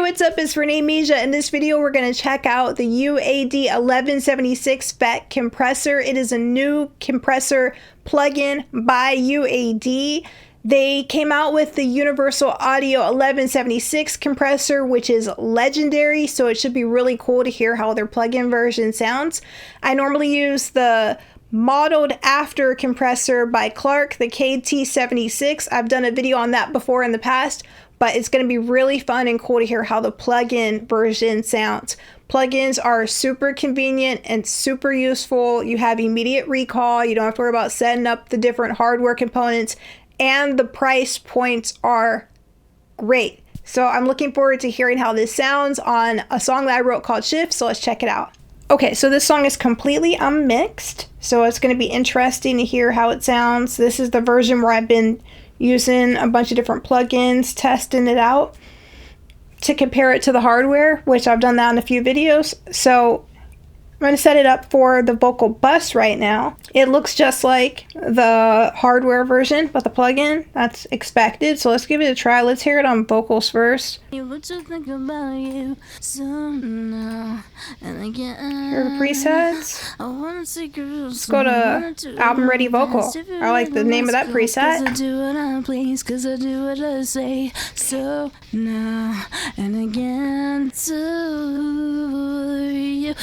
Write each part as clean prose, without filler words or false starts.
what's up? It's Renne Meejah. In this video, we're going to check out the UAD 1176 FET compressor. It is a new compressor plugin by UAD. They came out with the Universal Audio 1176 compressor, which is legendary, so it should be really cool to hear how their plugin version sounds. I normally use the modeled after compressor by Klark, the KT76. I've done a video on that before in the past, but it's going to be really fun and cool to hear how the plugin version sounds. Plugins are super convenient and super useful. You have immediate recall. You don't have to worry about setting up the different hardware components, and the price points are great. So I'm looking forward to hearing how this sounds on a song that I wrote called Shift, so let's check it out. Okay, so this song is completely unmixed, so it's going to be interesting to hear how it sounds. This is the version where I've been using a bunch of different plugins, testing it out to compare it to the hardware, which I've done that in a few videos. So I'm going to set it up for the vocal bus right now. It looks just like the hardware version, but the plugin, that's expected. So let's give it a try. Let's hear it on vocals first. What you think about you so now and again. Here are the presets. Let's go to album ready vocal. I like the name of that preset. I do what I please, cause I do what I say. So now and again to you.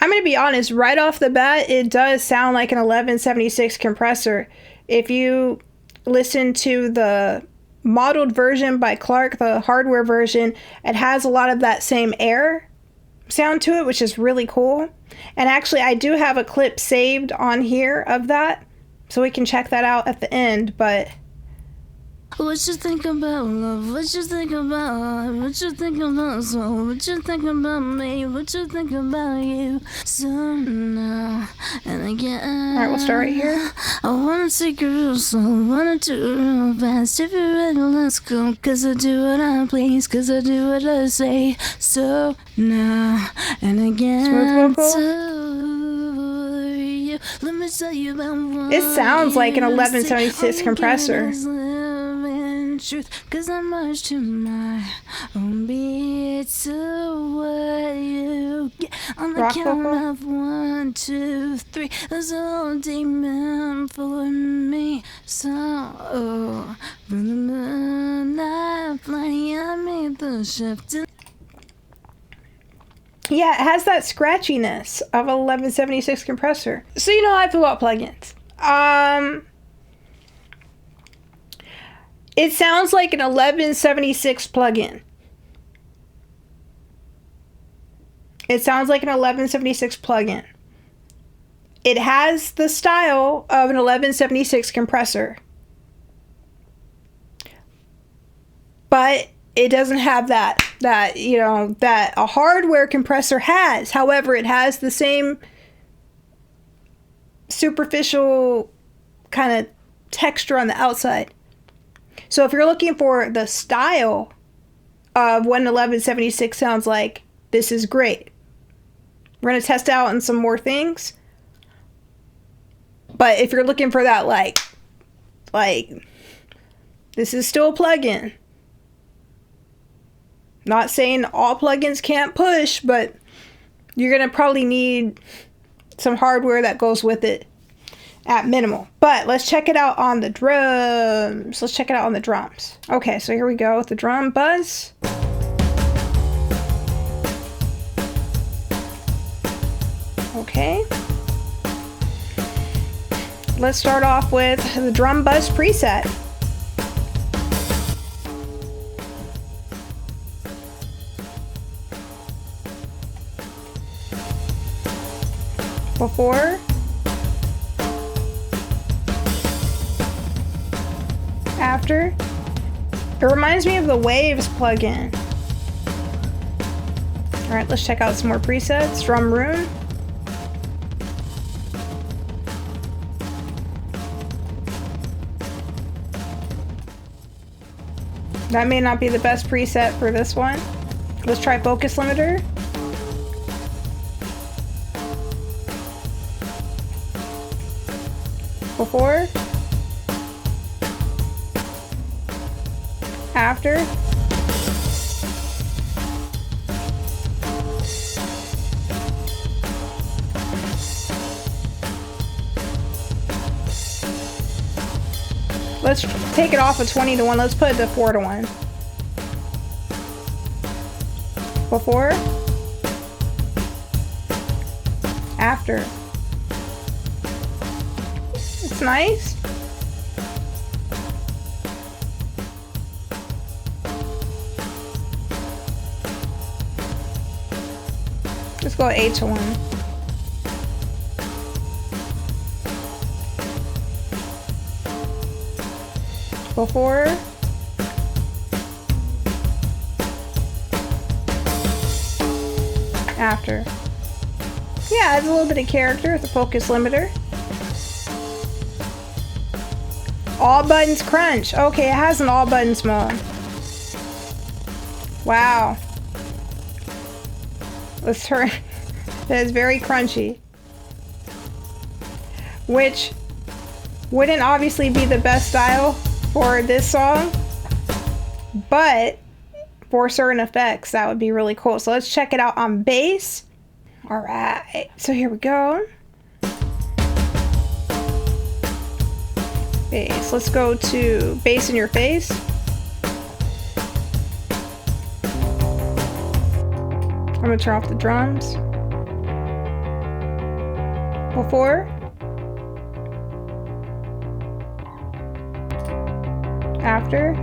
I'm going to be honest, right off the bat, it does sound like an 1176 compressor. If you listen to the modeled version by Klark, the hardware version, it has a lot of that same air sound to it, which is really cool. And actually, I do have a clip saved on here of that, so we can check that out at the end, but what you think about love? What you think about? What you think about soul? What you think about me? What you think about you? So now and again. Alright, we'll start right here. I wanna take your real soul, wanna do it real fast. If you're ready, let's go. Cause I do what I please, cause I do what I say. So now and again. Smooth vocal. To you. Let me tell you about It sounds like an 1176 compressor. Truth, cause I'm much to my own beat to what you get on the Rock count vocal. of 1, 2, 3. There's a whole demon for me. So oh, for the moon I fly, I made the shift. Yeah, it has that scratchiness of an 1176 compressor. So you know how I feel about plugins. It sounds like an 1176 plugin. It sounds like an 1176 plugin. It has the style of an 1176 compressor. But it doesn't have that a hardware compressor has. However, it has the same superficial kind of texture on the outside. So if you're looking for the style of what an 1176 sounds like, this is great. We're going to test out on some more things. But if you're looking for that, like, this is still a plugin. Not saying all plugins can't push, but you're going to probably need some hardware that goes with it at minimal. But let's check it out on the drums. Let's check it out on the drums. Okay, so here we go with the drum buzz. Okay. Let's start off with the drum buzz preset. Before, after. It reminds me of the Waves plugin. Alright, let's check out some more presets. Drum room. That may not be the best preset for this one. Let's try focus limiter. Before, after, Let's take it off of 20 to 1. Let's put it to 4 to 1. Before. After. It's nice. Let's go 8 to 1. Before. After. Yeah, adds a little bit of character with the focus limiter. All buttons crunch. Okay, it has an all buttons mode. Wow. Let's turn. That is very crunchy. Which wouldn't obviously be the best style for this song, but for certain effects, that would be really cool. So let's check it out on bass. All right, so here we go. Bass. Let's go to bass in your face. I'm gonna turn off the drums. Before. After.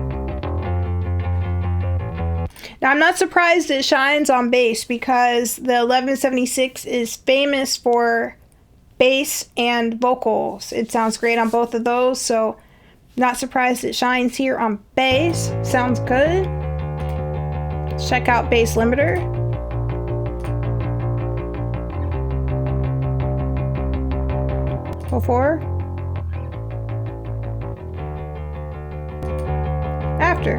Now I'm not surprised it shines on bass because the 1176 is famous for bass and vocals. It sounds great on both of those, so not surprised it shines here on bass. Sounds good. Let's check out bass limiter. Before. After.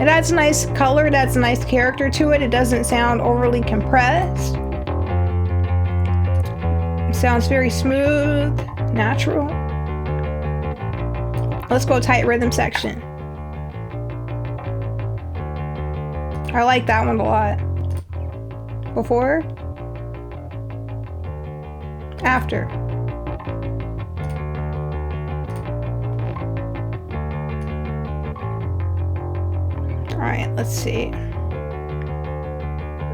It adds a nice color, it adds a nice character to it. It doesn't sound overly compressed. It sounds very smooth, natural. Let's go tight rhythm section. I like that one a lot. Before. After. Alright, let's see.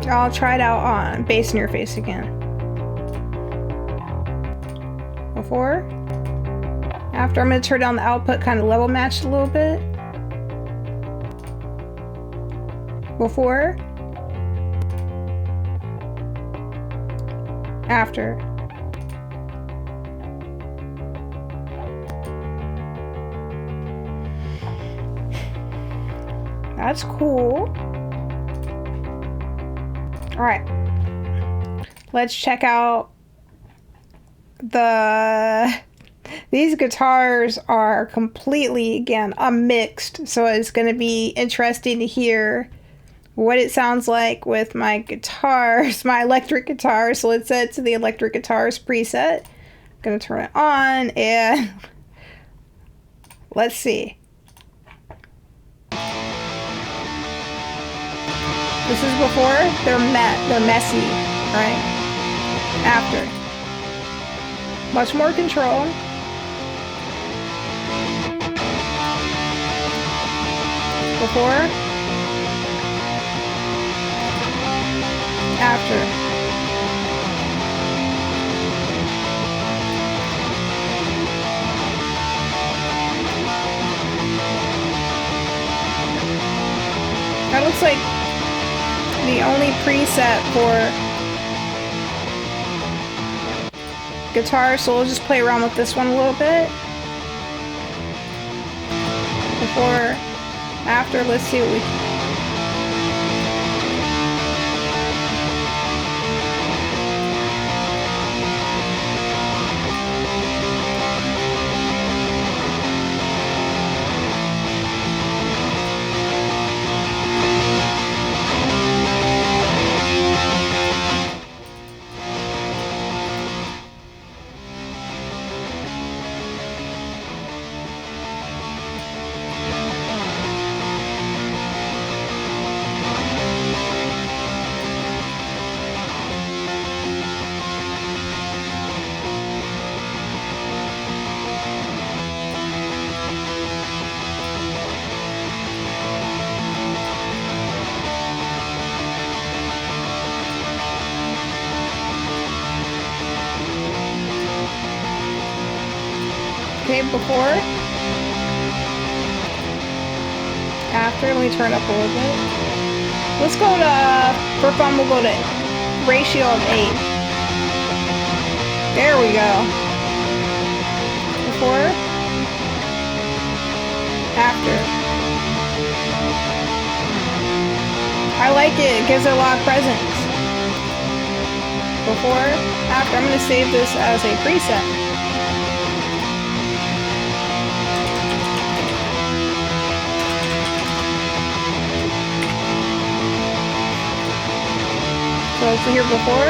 I'll try it out on bass in your face again. Before. After. I'm going to turn down the output, kind of level match a little bit. Before. After. That's cool. All right. Let's check out these guitars are completely, again, unmixed. So it's going to be interesting to hear what it sounds like with my guitars, my electric guitar. So let's set it to the electric guitars preset. I'm going to turn it on and let's see. This is before. They're messy, right? After. Much more control. Before. After. That looks like the only preset for guitar, so we'll just play around with this one a little bit. Before, after, let's see what we can. Okay, before. After, let me turn up a little bit. Let's go to, for fun, we'll go to ratio of 8. There we go. Before. After. I like it. It gives it a lot of presence. Before, after. I'm going to save this as a preset. So it's here before.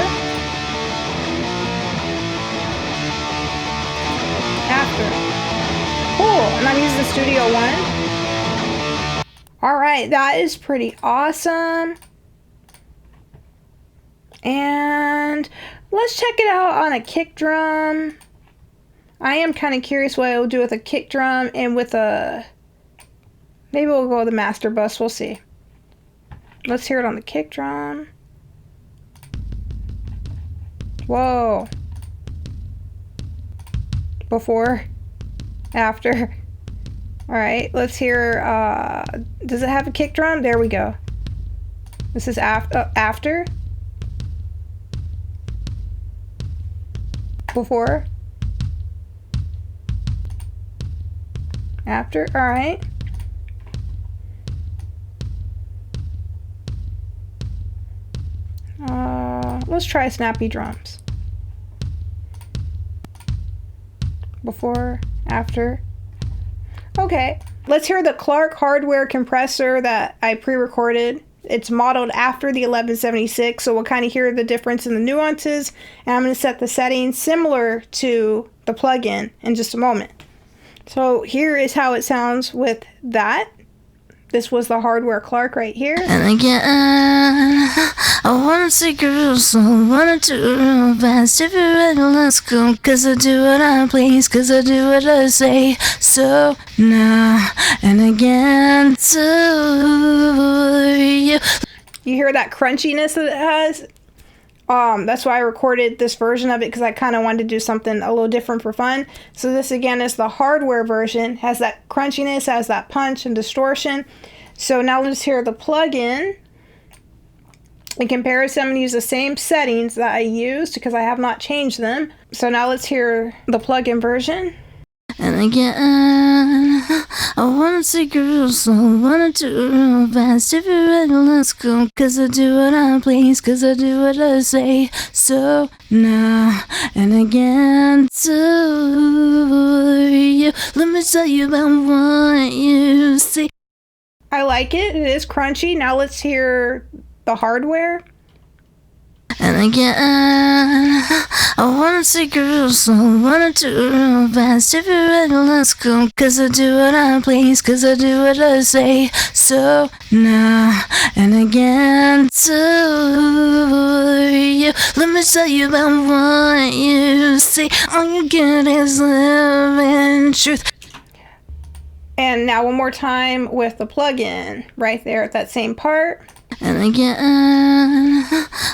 After. Cool. And I'm using Studio One. Alright, that is pretty awesome. And let's check it out on a kick drum. I am kind of curious what it will do with a kick drum and with a... Maybe we'll go with the master bus. We'll see. Let's hear it on the kick drum. Whoa. Before. After. Alright, let's hear... does it have a kick drum? There we go. This is after. Before. After. Alright. Let's try snappy drums. Before. After. Okay. Let's hear the Klark hardware compressor that I pre-recorded. It's modeled after the 1176, so we'll kind of hear the difference in the nuances. And I'm going to set the settings similar to the plugin in just a moment. So here is how it sounds with that. This was the hardware Klark right here. And again, I wanna see girls, so I wanna do real fast. If you're ready, let's go. Cause I do what I please, cause I do what I say. So now and again to you. You hear that crunchiness that it has? That's why I recorded this version of it, because I kind of wanted to do something a little different for fun. So this again is the hardware version. Has that crunchiness, has that punch and distortion. So now let's hear the plugin. In comparison, I'm going to use the same settings that I used because I have not changed them. So now let's hear the plugin version. And again, I wanna see girls, so I wanna do real fast. If you're ready, let's go. Cause I do what I please, cause I do what I say. So now and again to you. Let me tell you about what you see. I like it. It is crunchy. Now let's hear the hardware. And again, I wanna see girls, so I wanna do real fast. If you're ready, let's go. Cause I do what I please, cause I do what I say. So now and again to you. Let me tell you about what you see. All you get is living truth. And now one more time with the plugin right there at that same part. And again,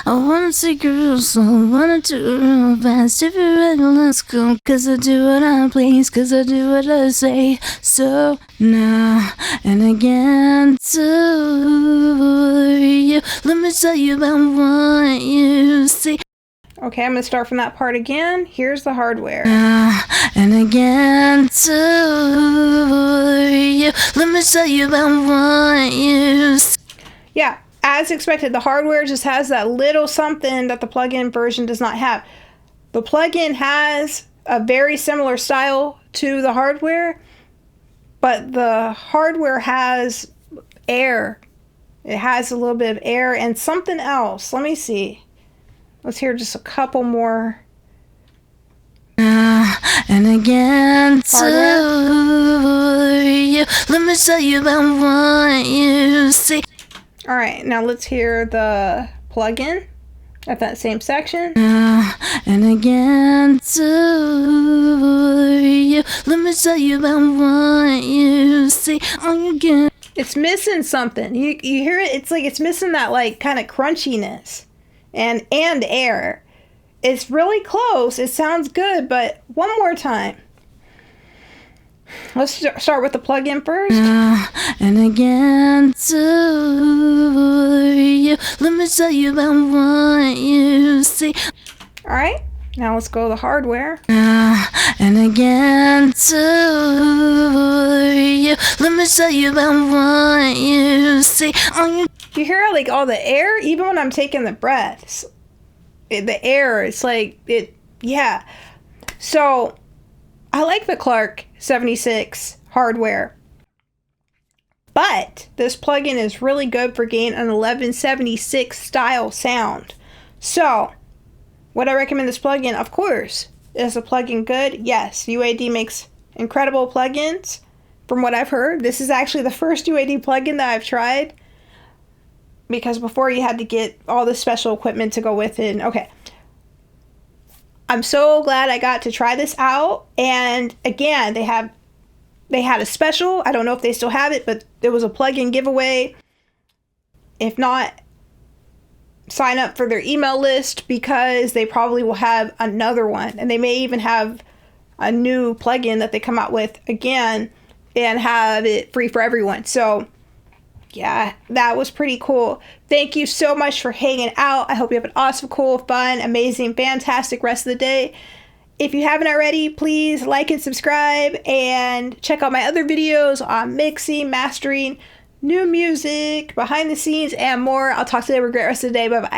I wanna see girls, so I wanna do real fast. If you're ready, let's go. Cause I do what I please, cause I do what I say. So now and again to you. Let me tell you about what you see. Okay, I'm going to start from that part again. Here's the hardware. And again to you. Let me tell you about what you see. Yeah, as expected, the hardware just has that little something that the plugin version does not have. The plugin has a very similar style to the hardware, but the hardware has air. It has a little bit of air and something else. Let me see. Let's hear just a couple more. And again to you. Let me tell you about what you see. All right, now let's hear the plugin at that same section. And again to you. Let me tell you about what you see. All you get. It's missing something. You hear it? It's like it's missing that like kind of crunchiness and air. It's really close. It sounds good, but one more time. Let's start with the plug-in first. And again to you. Let me tell you about what you see. All right, now let's go to the hardware. And again to you. Let me tell you about what you see. You hear like all the air, even when I'm taking the breaths. The air, it's like it. Yeah. So I like the Klark 76 hardware, but this plugin is really good for getting an 1176 style sound. So would I recommend this plugin? Of course. Is the plugin good? Yes. UAD makes incredible plugins from what I've heard. This is actually the first UAD plugin that I've tried, because before you had to get all the special equipment to go with it. Okay. I'm so glad I got to try this out. And again, they had a special. I don't know if they still have it, but there was a plugin giveaway. If not, sign up for their email list, because they probably will have another one. And they may even have a new plugin that they come out with again and have it free for everyone. So yeah, that was pretty cool. Thank you so much for hanging out. I hope you have an awesome, cool, fun, amazing, fantastic rest of the day. If you haven't already, please like and subscribe, and check out my other videos on mixing, mastering, new music, behind the scenes, and more. I'll talk to you. Have a great rest of the day. Bye-bye.